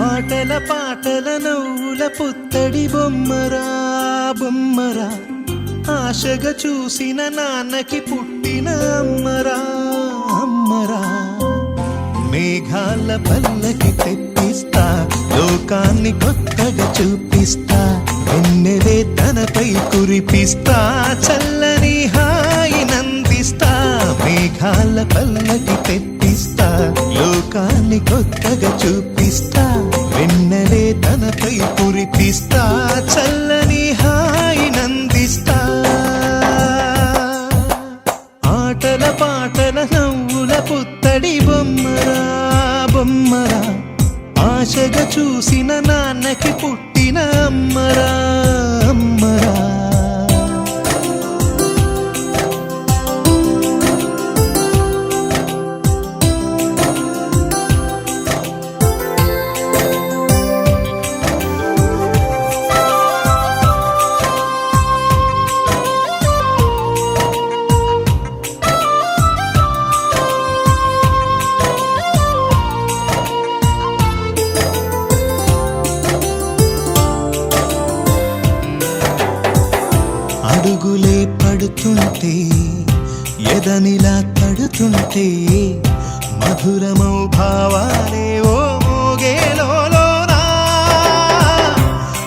ఆటల పాటల నవ్వుల పుత్తడి బొమ్మరా బొమ్మరా, ఆశగా చూసిన నాన్నకి పుట్టిన అమ్మరా అమ్మరా. మేఘాల పల్లకి తెప్పిస్తా, లోకాన్ని కొత్తగా చూపిస్తా, వెన్నెలే తనపై కురిపిస్తా, చల్లని హాయి నందిస్తా. మేఘాల పల్లకి తెప్పిస్తా, లోకాన్ని కొత్తగా చూపిస్తా, వెన్నెలే తనపై కురిపిస్తా, చల్లని హాయి నందిస్తా. ఆటల పాటల నవ్వుల పుత్తడి బొమ్మరా బొమ్మరా, ఆశగా చూసిన నాన్నకి పుట్టిన అమ్మరా అమ్మరా. అడుగులే పడుతుంటే, ఎదనిలా తడుతుంటే, మధురమౌ భావాలే ఓ మోగేలోనా.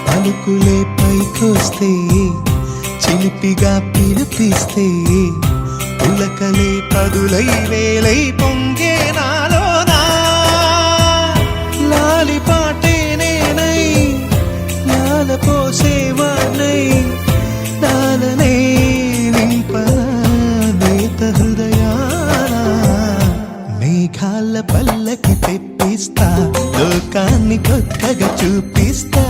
పలుకులే పైకొస్తే, చిలిపిగా పిలిపిస్తే, పులకలే పదులై వేలై పొంగే నాలోనా. లాలి పాటే నేనై, లాల పోసేవాణ్ణై, నాలనే నింపనేత హృదయాన. మేఘాల పల్లకి తెప్పిస్తా, లోకాన్ని కొత్తగా చూపిస్తా,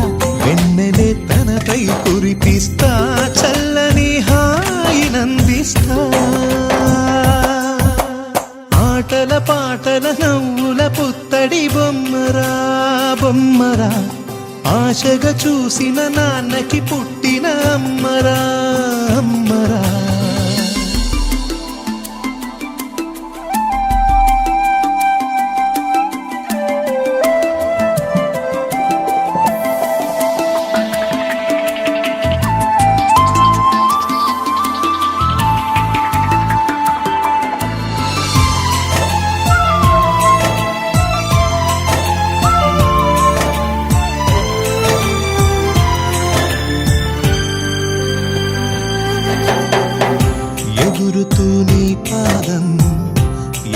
వెన్నెలే తనపై కురిపిస్తా, చల్లని హాయి నందిస్తా. ఆటల పాటల నవ్వుల పుత్తడి బొమ్మరా బొమ్మరా, ఆశగా చూసిన నాన్నకి పుట్టిన అమ్మరా అమ్మరా. ఎగురుతూ నీ పాదం,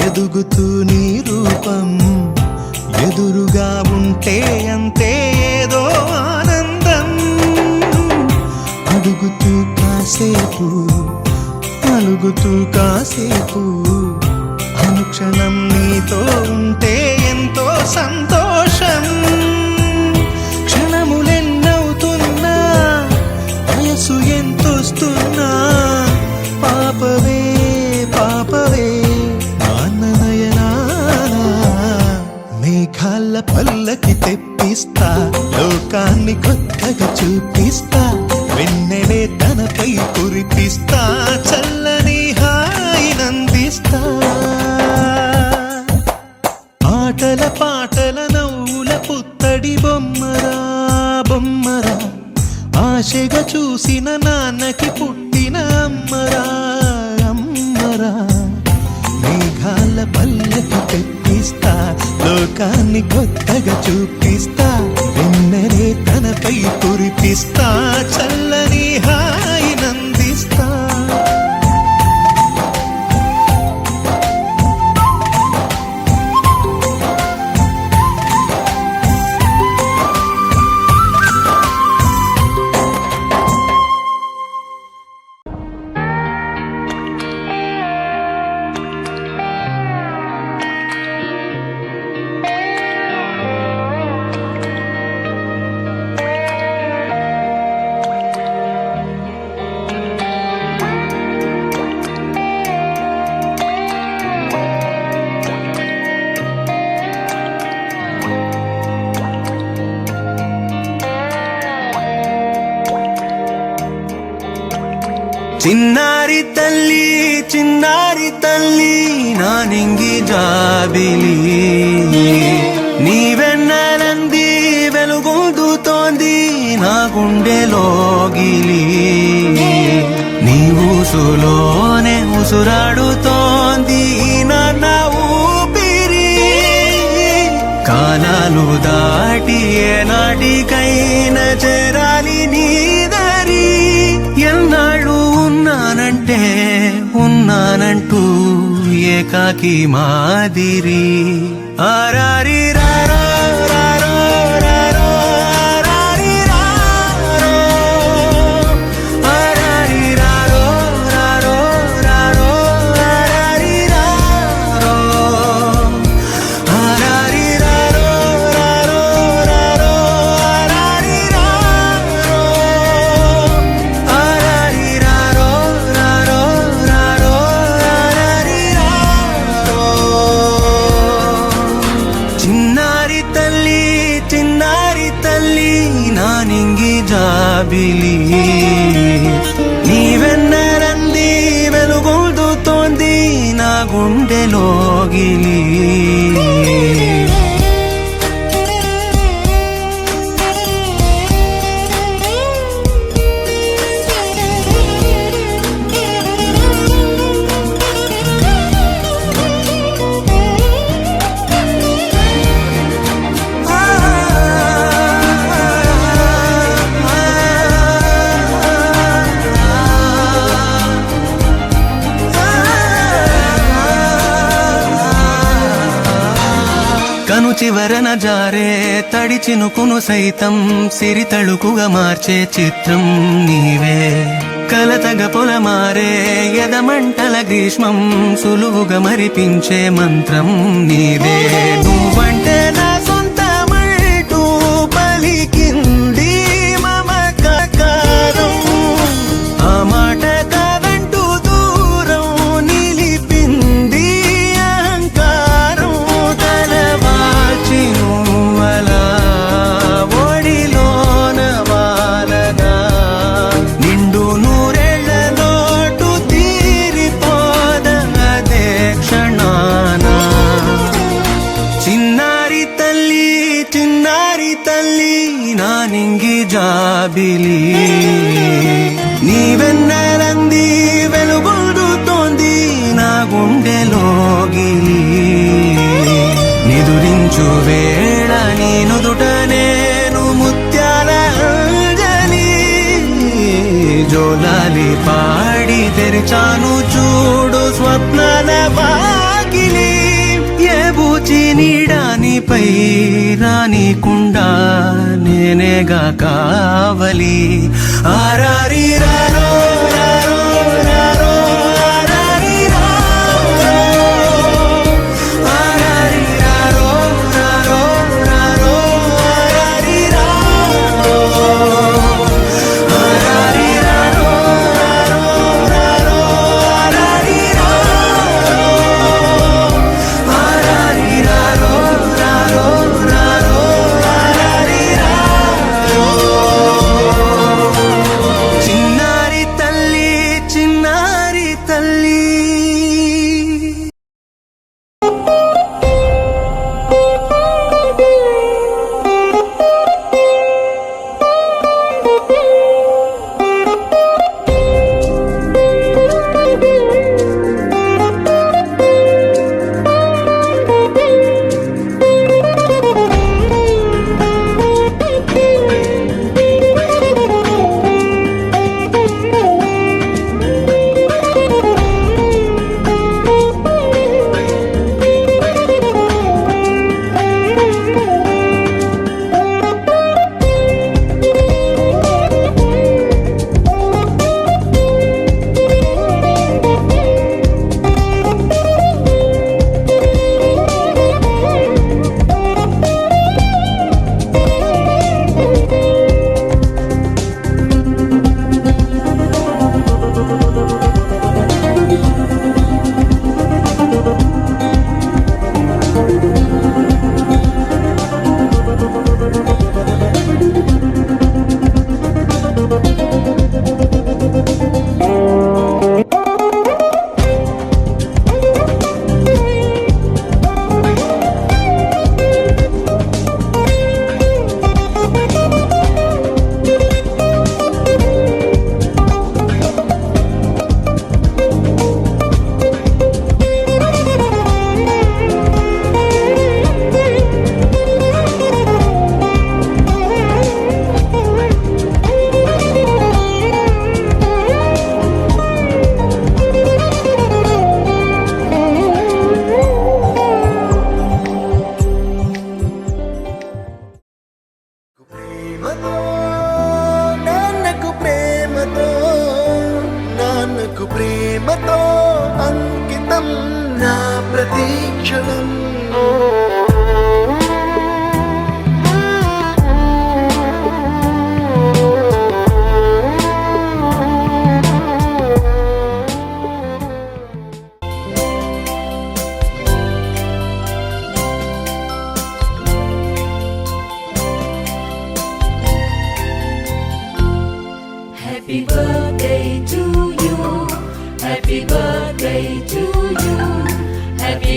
ఎదుగుతూ నీ రూపం, ఎదురుగా ఉంటే అంతే ఏదో ఆనందం. అడుగుతూ కాసేపు, నలుగుతూ కాసేపు అనుక్షణం నీతో ఉంటే ఎంతో సంతోషం. క్షణములెన్నవుతున్నా వయసు ఎంతొస్తున్నా పాపవే పాపవే నాన్ననయనానా. మేఘాల పల్లకి తెప్పిస్తా, లోకాన్ని కొత్తగా చూపిస్తా, వెన్నెలే తనపై కురిపిస్తా, చల్లని హాయినందిస్తా. ఆటల పాటల నవ్వుల పుత్తడి బొమ్మరా బొమ్మరా, ఆశగా చూసిన నాన్నకి పుట్టిన అమ్మరా అమ్మరా. మేఘాల పల్లకి తెప్పిస్తా, లోకాన్ని కొత్తగా చూపిస్తా, వెన్నెలే తనపై కురిపిస్తా, చల్లని హాయినందిస్తా. చిన్నారి తల్లి చిన్నారి తల్లి నా నింగి జాబిలి, నీవెన్నెలంది వెలుగొందుతోంది నా గుండెలోగిలి. నీ ఊసులోనే ఉసురాడుతోంది నాన్న ఊపిరి. కాలాలు దాటి ఏనాటికైనా చేరాలి నీ దరి. ఎన్నాళ్ళు ఉన్నానంటూ ఏకాకి మాదిరి. ఆరారి రారో రారో రారో ఆరారి రారో, ఆరారి రారో రారో రారో ఆరారి రారో, ఆరారి రారో రారో రారో ఆరారి రారో, ఆరారి రారో రారో రారో ఆరారి రారో. చిన్నారి తల్లి చిన్నారి తల్లి నా నింగి జాబిలి, నీవెన్నెలంది వెలుగొందుతోంది నా గుండెలోగిలి. కను చివరన జారే తడి చినుకును సైతం సిరి తళుకుగా మార్చే చిత్రం నీవే. కలతగ పొలమారే ఎదమంటల గ్రీష్మం సులువుగా మరిపించే మంత్రం నీదే. నువ్వంటే నా సొంతమంటూ పలికింది మమకారం, ఆ మాట కాదంటూ దూరం నిలిపింది అహంకారం. తలవాల్చి నువ్వలా ఒడిలోన వాలగా, నిండు నూరేళ్ల లోటు తీరిపోదదే క్షణాన. చిన్నారి తల్లి చిన్నారి తల్లి నా నింగి జాబిలి, నీవెన్నెలంది వెలుగొందుతోంది నా గుండెలోగిలి. నిదురించు వేళ నీ నుదుట నేను ముత్యాల అంజలి, జోలాలి పాడి తెరిచాను చూడు స్వప్నాల వాకిలి. ఏ బూచి నీడానిపై రానికుండా నేనేగా కావలి. ఆరారి రారో రారో రారో అంకితం నా ప్రతీక్షణం. Happy birthday to you. Happy birthday to you. Happy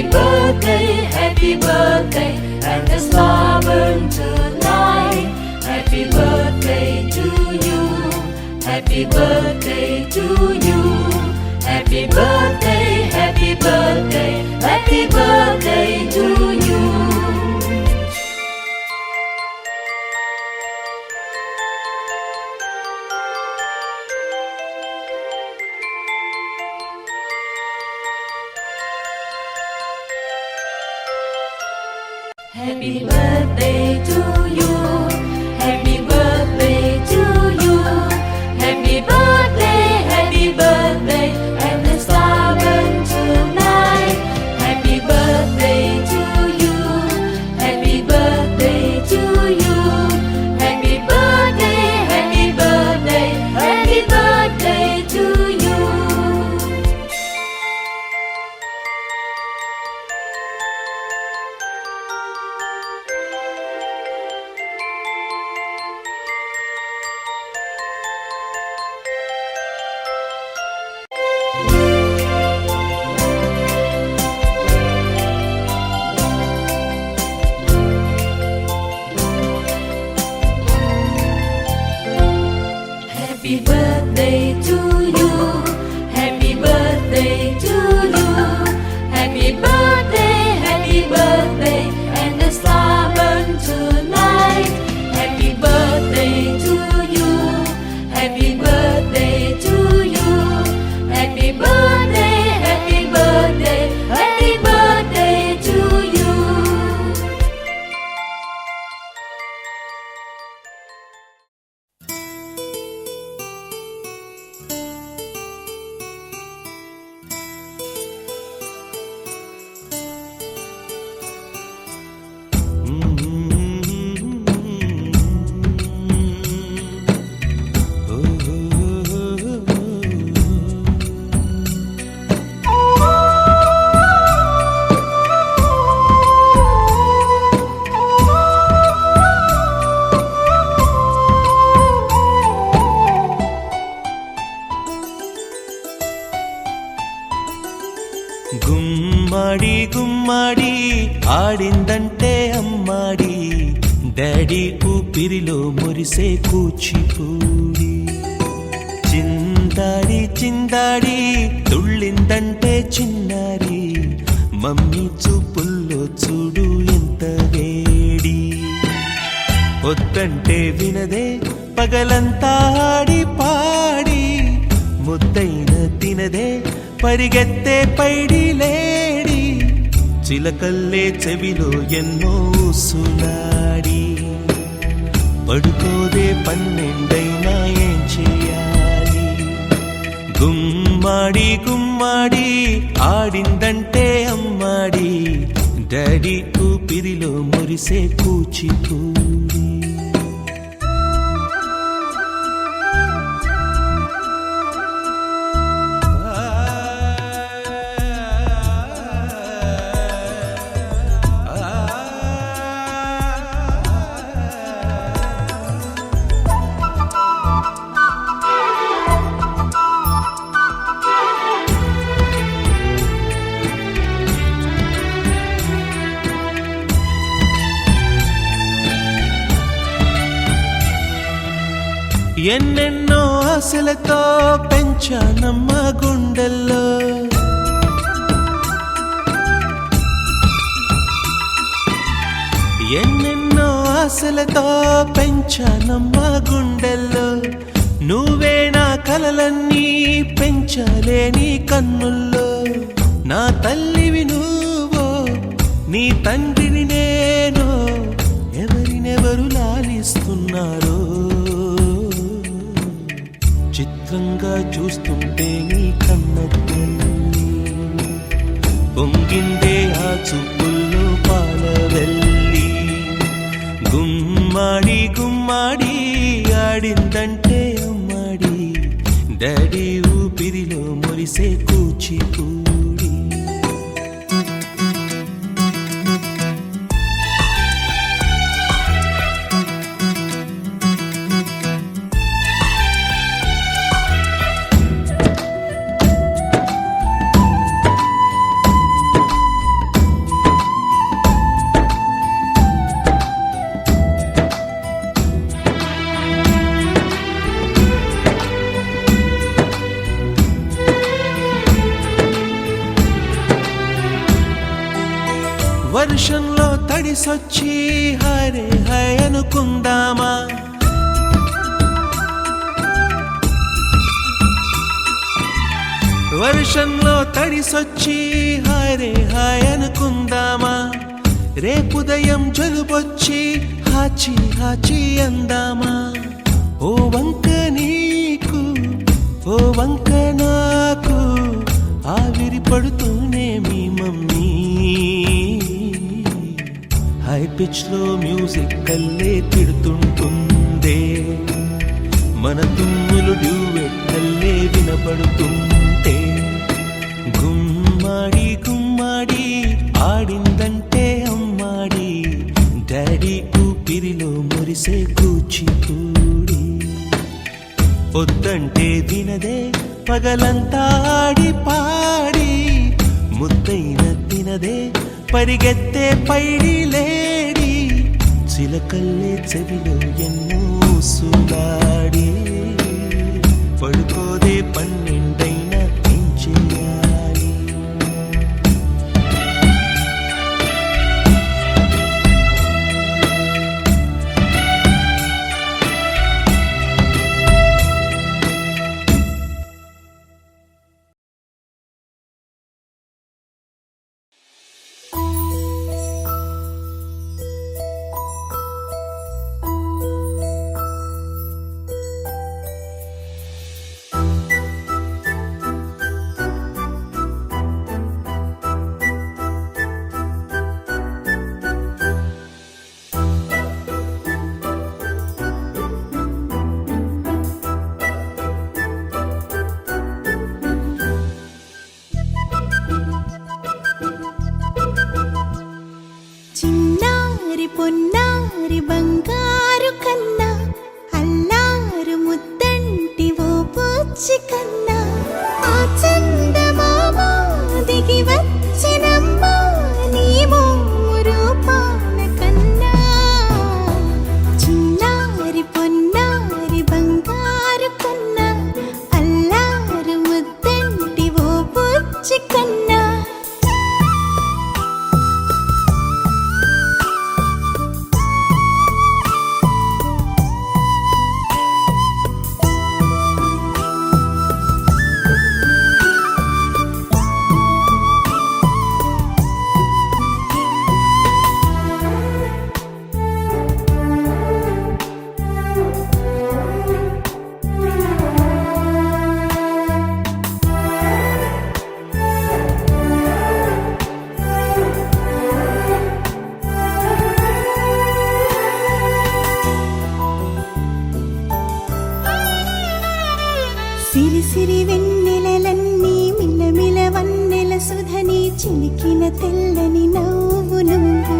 birthday, and the star burn tonight. Happy birthday to you. Happy birthday to you. Happy birthday, happy birthday, happy birthday to you. Happy birthday to you. Happy birthday to you. Happy birthday, and the star burn tonight. Happy birthday to you. Happy birthday to you. Happy birthday, happy birthday, happy birthday to you. Happy birthday to you. Happy birthday to you. Happy birthday, and the star burn tonight. Happy birthday to you. Happy birthday to you. Happy birthday, happy birthday, happy birthday to you. గుమ్మడి గుమ్మడి ఆడిందంటే అమ్మాడి, daddy ఊపిరిలో మురిసే కూచిపూడి. చిందాడి చిందాడి తుళ్ళిందంటే చిన్నారి, mummy చూపుల్లో చూడు ఎంత వేడి. వద్దంటే వినదే పగలంతా ఆడి పాడి, ముద్దైన తినదే పరిగెత్తే పైడి లేడి. చిలకల్లే చెవిలో ఎన్నో సునాడి, పడుకోదే పన్నెండైనా ఏం చేయాలి. గుమ్మాడి గుమ్మాడి ఆడిందంటే అమ్మాడి, డాడీ ఊపిరిలో మురిసే కూచిపూడి. ఎన్నెన్నో ఆశలతో పెంచానమ్మ గుండెల్లో, ఎన్నెన్నో ఆశలతో పెంచానమ్మ గుండెల్లో. నువ్వే నా కలలన్నీ పెంచాలే నీ కన్నుల్లో. నా తల్లివి నువ్వో, నీ తండ్రిని నేను, ఎవరినెవరు లాలిస్తున్నారో. చిత్రంగా చూస్తుంటే నీ కన్న తల్లి పొంగిందే ఆ చూపుల్లో పాలవెల్లి. గుమ్మాడి గుమ్మాడి ఆడిందంటే అమ్మాడి, డాడీ ఊపిరిలో మురిసే కూచిపూడి. వర్షంలో తడిసొచ్చి హరే హై అనుకుందామా, వర్షంలో తడిసొచ్చి హరే హై అనుకుందామా. రేపుదయం జలుబొచ్చి హాచి హాచి అందామా. ఓ వంక నీకు ఓ వంక నాకు ఆవిరి పడుతూనే మీ మమ్మీ. హై పిచ్ లో మ్యూజిక్ కల్లే తిడుతుంటుందే, మన తుమ్ములు డ్యూయెట్ కల్లే వినపడుతుంటే. గుమ్మాడి గుమ్మాడి ఆడిందంటే అమ్మాడి, డాడీ ఊపిరిలో మురిసే కూచిపూడి. పొద్దంటే వినదే పగలంతా ఆడి పాడి, ముద్దైన తినదే పరిగెత్తే పైడి లేడి. చిలకల్లే చెవిలో ఎన్నో సులాడి, పడుకోదే పన్నెండైనా ఏం చేయాలి. చిన్నారి పొన్నారి బంగారు కన్నా, అల్లారు ముద్దంటి ఓ పూచి కన్నా. ఆ చందమామ దిగి వచ్చినమ్మా నీ మోము రూపాన కన్నా. చిన్నారి పొన్నారి బంగారు కన్నా, అల్లారు ముద్దంటి ఓ పూచి కన్నా. సిరి సిరి వెన్నెలలన్నీ మిలమిల వన్నెల సుధని చిలికిన తెల్లని నవ్వు నువ్వు.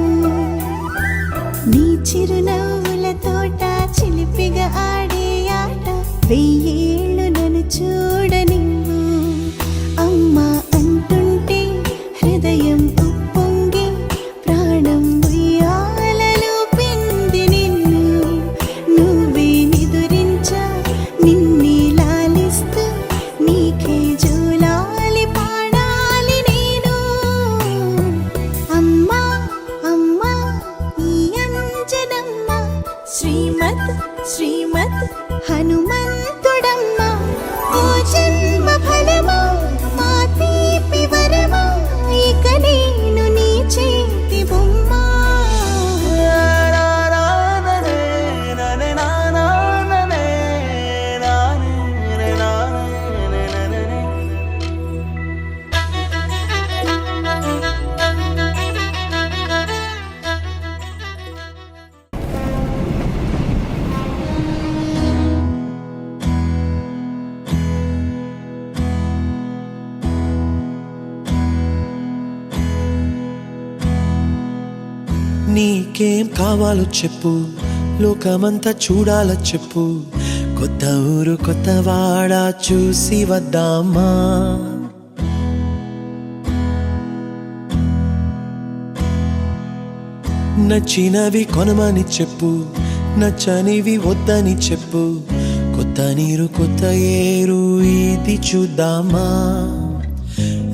నీ చిరునవ్వుల తోట చిలిపిగా ఆడే ఆట, వెయ్యేళ్ళు నన్ను చూడ నువ్వు. అమ్మా అంటుంటే హృదయం ఉప్పొంగి ప్రాణం ఉయ్యాలలో పిండి నిన్ను. నువ్వే నిదురించా నిన్నే లాలిస్తూ, నీకే జోలాలి పాడాలి నేను. అమ్మా అమ్మా ఈ అంజనమ్మ, శ్రీమత్ శ్రీమత్ హనుమంతుడమ్మ. ఓ జన్మ నీకేం కావాలో చెప్పు, లోకమంతా చూడాలో చెప్పు, కొత్త ఊరు కొత్త వాడ చూసి వద్దామా. నచ్చినవి కొనమని చెప్పు, నచ్చనివి వద్దని చెప్పు, కొత్త నీరు కొత్త ఏరు ఇది చూద్దామా.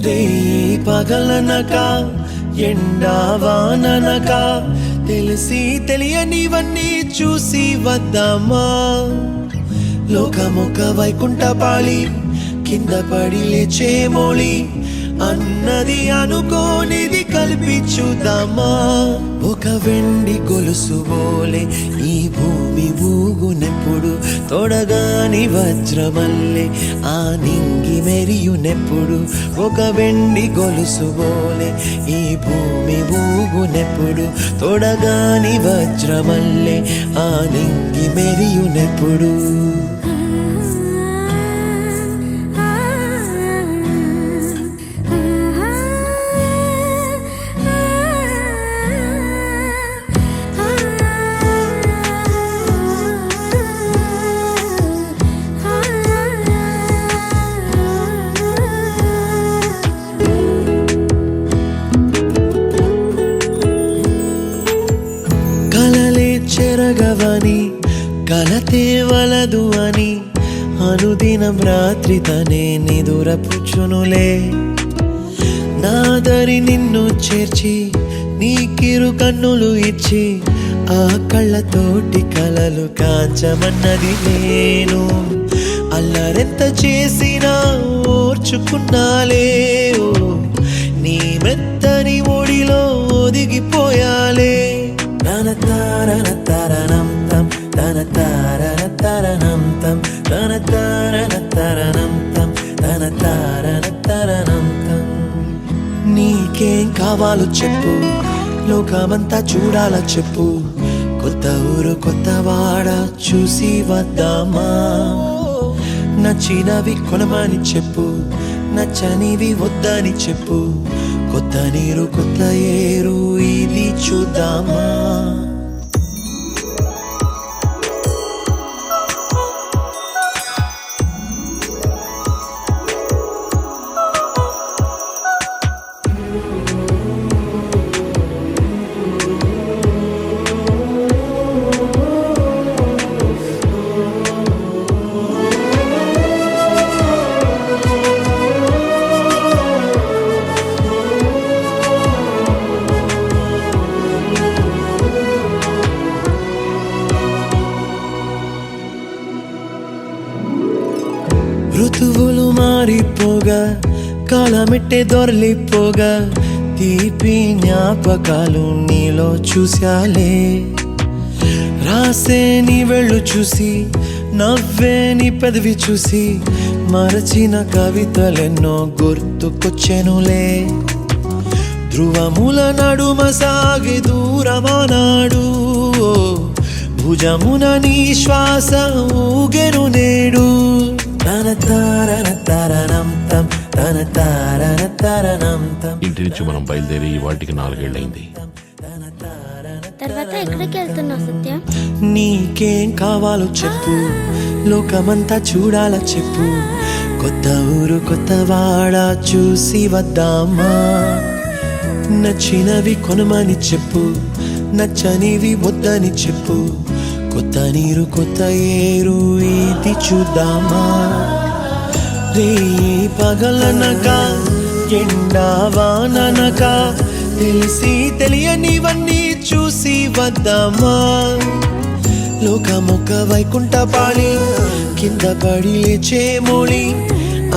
రే పగలనక ఎండా వాననక తెలిసి తెలియనివన్నీ చూసి వద్దామా. లోకమొక వైకుంఠపాళి, కింద పడి లేచే మోళి, అన్నది అనుకోనిది కలిపి చూద్దామా. ఒక వెండి గొలుసు బోలే ఈ భూమి ఊగునెప్పుడు, తొడగాని వజ్రమల్లే ఆ నింగి మెరియునెప్పుడు. ఒక వెండి గొలుసు బోలే ఈ భూమి ఊగునెప్పుడు, తొడగాని వజ్రమల్లే ఆ నింగి మెరియునెప్పుడు. కలలే చెరగవని కలతే వలదు అని అనుదినం రాత్రి తనే నిదురపుచ్చునులే. నాదరి నిన్ను చేర్చి నీకిరు కన్నులు ఇచ్చి, ఆ కళ్ళతోటి కలలు కాంచమన్నది నేను. అల్లరెంత చేసినా ఓర్చుకున్నాలే, ఓ నీ మెత్తని ఒడిలో ఒదిగిపోయాలే. తన తారన తరణం తం, తన తారన తరణం తం, తన తారన తరణం తం, తన తారన తరణం తం. నీకేం కావాలో చెప్పు, లోకమంతా చూడాలో చెప్పు, కొత్త ఊరు కొత్త వాడ చూసి వద్దామా. నచ్చినవి కొనమని చెప్పు, నచ్చనివి వద్దని చెప్పు, కొత్త నీరు కొత్త ఏరు ఇది చూద్దామా. ఋతువులు మారిపోగా కాలమెట్టే దొరలిపోగా, తీపి జ్ఞాపకాలు నీలో చూశాలే. రాసే నీ వెళ్ళు చూసి, నవ్వే నీ పెదవి చూసి, మరచిన కవితలెన్నో గుర్తుకొచ్చెనులే. ధ్రువముల నడుమ సాగి దూరమానాడు, భుజమున నీ శ్వాస ఊగెను నేడు. తన తారన తరణం తం, తన తారన తరణం తం. ఇంటి నుంచి మనం బయలుదేరి వాటికి 4 ఏళ్ళైంది. తర్వాత ఎక్కడికి వెళ్తున్నావు సత్య? నీకేం కావాలో చెప్పు, లోకమంతా చూడాలో చెప్పు, కొత్త ఊరు కొత్త వాడ చూసి వద్దామా. నచ్చినవి కొనమని చెప్పు, నచ్చనివి వద్దని చెప్పు, కొత్త నీరు కొత్త ఏరు ఇది చూద్దామా. రే పగలనక ఎండా వాననక తెలిసి తెలియనివన్నీ చూసి వద్దామా. లోకమొక వైకుంఠపాళి, కింద పడి లేచే మోళి,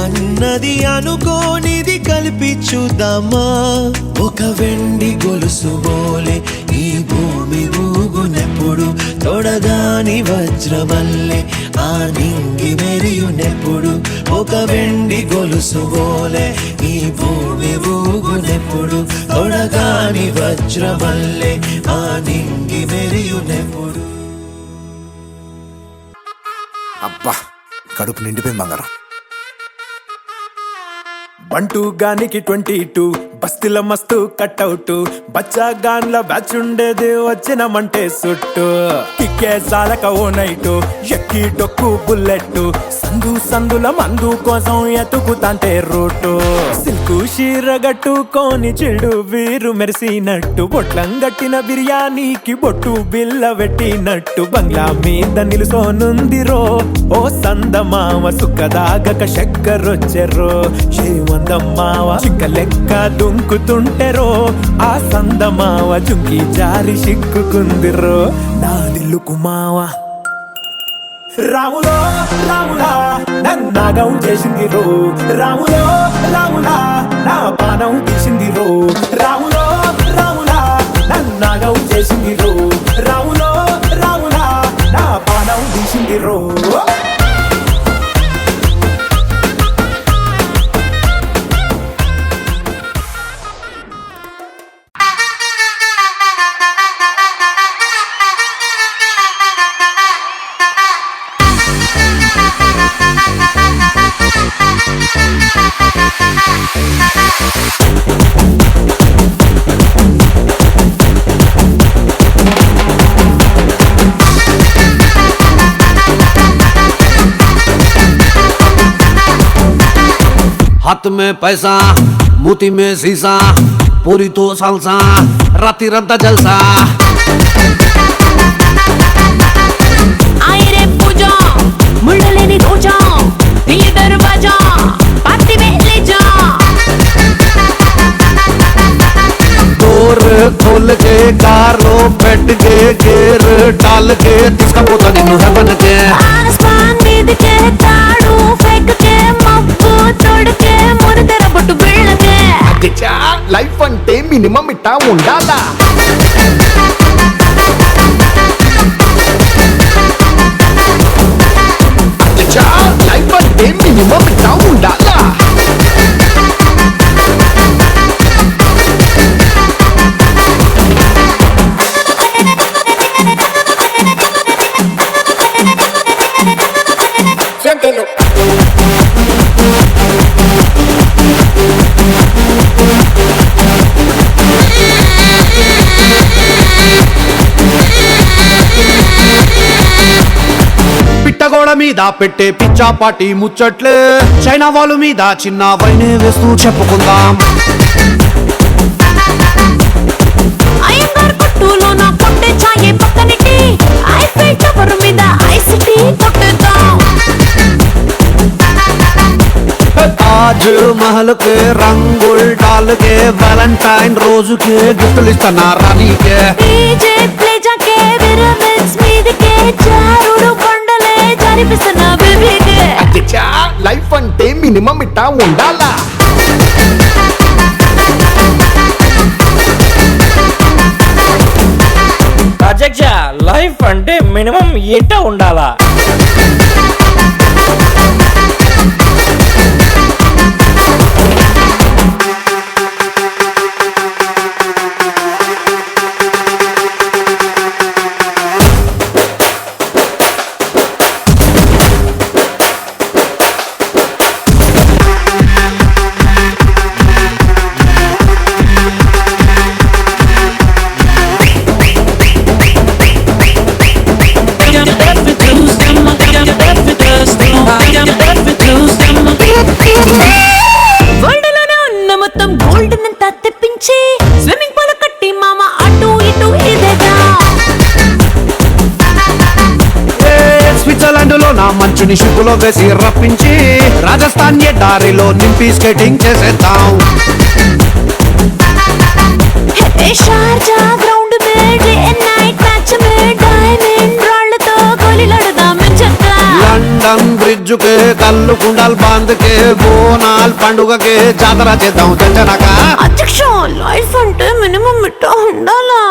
అన్నది అనుకోనిది కలిపి చూద్దామా. ఒక వెండి గొలుసు బోలే ఈ భూమి ఊగునెప్పుడు, తొడగాని వజ్రమల్లే ఆ నింగి మెరియునెప్పుడు. ఒక వెండి గొలుసు బోలే ఈ భూమి ఊగునెప్పుడు, తొడగాని వజ్రమల్లే ఆ నింగి మెరియునెప్పుడు. అబ్బా కడుపు నిండిపోయింది బంగారం. 1-2 గానికి 22, బస్తిల మస్తు కట్అవుట్ బచ్చా గాన్ల బ్యాచ్ ఉండేది వచ్చినమంటే సుట్టు కిక్కే సాలక ఓ నైటు ఎక్కి డొక్కు బుల్లెట్ సందుల మందు కోసం ఎతుకుతాంటే రూటు సిల్కు షీరగట్టుకోని చెడు వీరు మెరిసినట్టు బొట్లం గట్టిన బిర్యానీకి బొట్టు బిల్ల పెట్టినట్టు బంగ్లా మీద నిలుసోనుందిరో ఓ సందమావ సుఖదాగక చక్కరొచ్చెరో ఏమందమ్మావ చిక్క లెక్క దుంకుతుంటెరో ఆ సందమావ జుంకి జారి సిక్కుకుందిరో నా దిల్లుకు మావ రాములో రాములా నన్నాగం చేసింది రో రాములో రాములా నా పానం తీసింది రో రాములో రాములా నన్నాగం చేసింది రో రాములో రాములా నా పానం తీసింది రో हाथ में पैसा मोती में शीशा पूरी तो सालसा राती रंता जलसा आई रे पूजा मुंडलेनी रोजा दिल दरवाजा पार्टी में ले जा डोर खोल के कार लो बैठ के गेर डाल के जिसका पोता निन्नु है बन के आसमान मीद के ताड़ू फेंक के मब्बू तोड़ के मोर तेरा बट्टू बिళ్ళ के అచ్చా లైఫ్ అంటే మినిమం ఇట్టా ఉండాలా అచ్చా లైఫ్ అంటే మినిమం ఇట్టా ఉండాలా పిట్టగోడ మీద పెట్టే పిచ్చాపాటి ముచ్చట్లే చైనా వాళ్ళ మీద చిన్న వైనే వేస్తూ చెప్పుకుందాం అయ్యంగార్ కొట్టులో నా కొట్టే ఛాయే పక్కనిటి ఐఫిల్ టవర్ మీద ఐసిటీ కొట్టేద్దాం आज महल के रंगुल डाल के वैलेंटाइन रोज के गिफ्ट इस्तना रानी के డీజే ప్లే జాకే రిమిక్స్ మీద కే చారుడు కొండలే జరిపిస్తున్న బేబీకే అచ్చా లైఫ్ అంటే మినిమం ఇట్టా ఉండాలా అధ్యక్ష లైఫ్ అంటే మినిమం ఎట్ట ఉండాలా వరల్డ్లోనే ఉన్న మొత్తం గోల్డ్ నంతా తెప్పించి స్విమ్మింగ్ పూల్ కట్టి మామ అటు ఇటు ఇదేగా స్విట్జర్లాండ్ లో నా మంచుని షిప్పులో వేసి రప్పించి రాజస్థాన్ ఏ దారిలో నింపి స్కేటింగ్ చేసేద్దాం Sharjah ground May day and night match May diamond రాళ్ళతో గోలీలాడుదాం చక్క లండన్ బ్రిడ్జ్ కే కల్లు కుండల్ బాంద్ కే బోనాల్ పండుగ కే జాతర చేద్దాం తెంజనక అధ్యక్ష లైఫ్ అంటే మినిమం ఇట్ట ఉండాలా